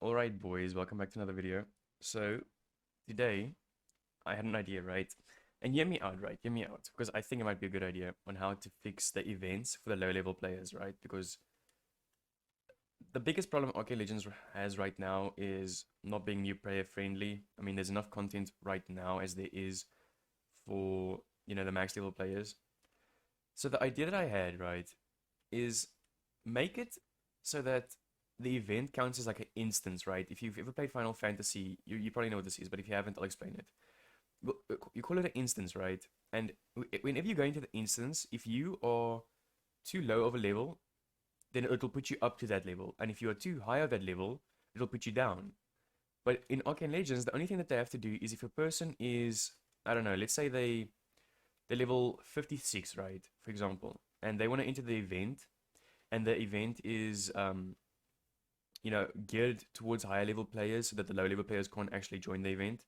Alright boys, welcome back to another video. So, today, I had an idea, right? And hear me out, right? Hear me out. Because I think it might be a good idea on how to fix the events for the low level players, right? Because the biggest problem Arcane Legends has right now is not being new player friendly. I mean, there's enough content right now as there is for, the max level players. So the idea that I had, right, is make it so that the event counts as like an instance, right? If you've ever played Final Fantasy, you probably know what this is, but if you haven't, I'll explain it. You call it an instance, right? And whenever you go into the instance, if you are too low of a level, then it'll put you up to that level. And if you are too high of that level, it'll put you down. But in Arcane Legends, the only thing that they have to do is if a person is, I don't know, let's say they're level 56, right? For example, and they want to enter the event, and the event is geared towards higher level players so that the low level players can't actually join the event.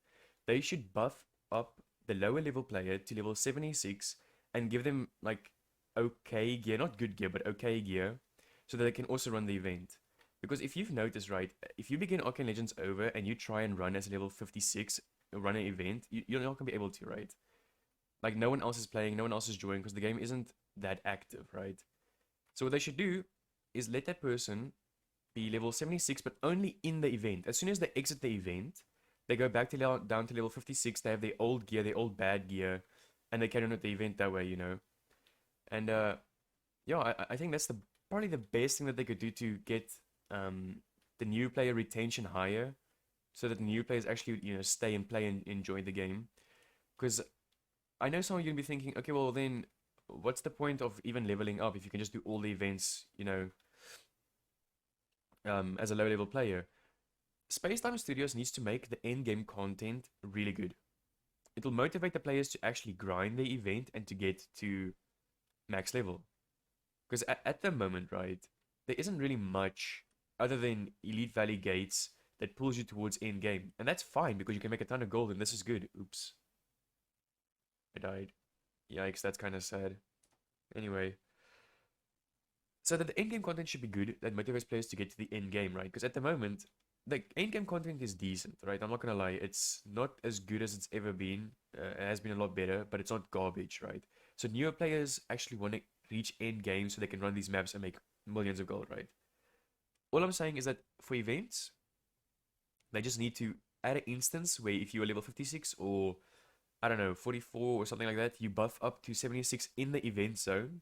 They should buff up the lower level player to level 76 and give them like okay gear, not good gear, but okay gear, so that they can also run the event. Because if you've noticed, right, if you begin Arcane Legends over and you try and run as a level 56, run an event, you're not going to be able to, right? Like, no one else is playing, no one else is joining because the game isn't that active, right? So what they should do is let that person be level 76, but only in the event. As soon as they exit the event, they go back to down to level 56. They have their old gear, their old bad gear, and they carry on with the event that way. And yeah, I think that's probably the best thing that they could do to get the new player retention higher, so that the new players actually stay and play and enjoy the game. Because I know some of you gonna be thinking, okay, well then, what's the point of even leveling up if you can just do all the events, as a low level player? Spacetime Studios needs to make the end game content really good. It'll motivate the players to actually grind the event and to get to max level. Because at the moment, right, there isn't really much other than Elite Valley gates that pulls you towards end game. And that's fine because you can make a ton of gold and this is good. Oops. I died. Yikes, that's kind of sad. Anyway, so that the end game content should be good, that motivates players to get to the end game, right? Because at the moment, the end game content is decent, right? I'm not gonna lie, it's not as good as it's ever been. It has been a lot better, but it's not garbage, right? So newer players actually want to reach end game so they can run these maps and make millions of gold, right? All I'm saying is that for events, they just need to add an instance where if you are level 56 or I don't know 44 or something like that, you buff up to 76 in the event zone.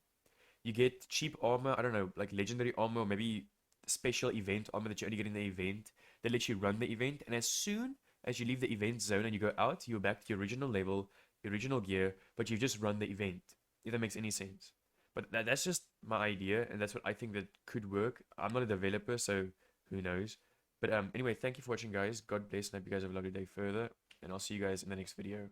You get cheap armor, I don't know, like legendary armor or maybe special event armor that you only get in the event. They let you run the event, and as soon as you leave the event zone and you go out, you're back to your original level, your original gear, but you've just run the event, if that makes any sense. But that's just my idea, and that's what I think that could work. I'm not a developer, so who knows. But anyway, thank you for watching, guys. God bless, and I hope you guys have a lovely day further, and I'll see you guys in the next video.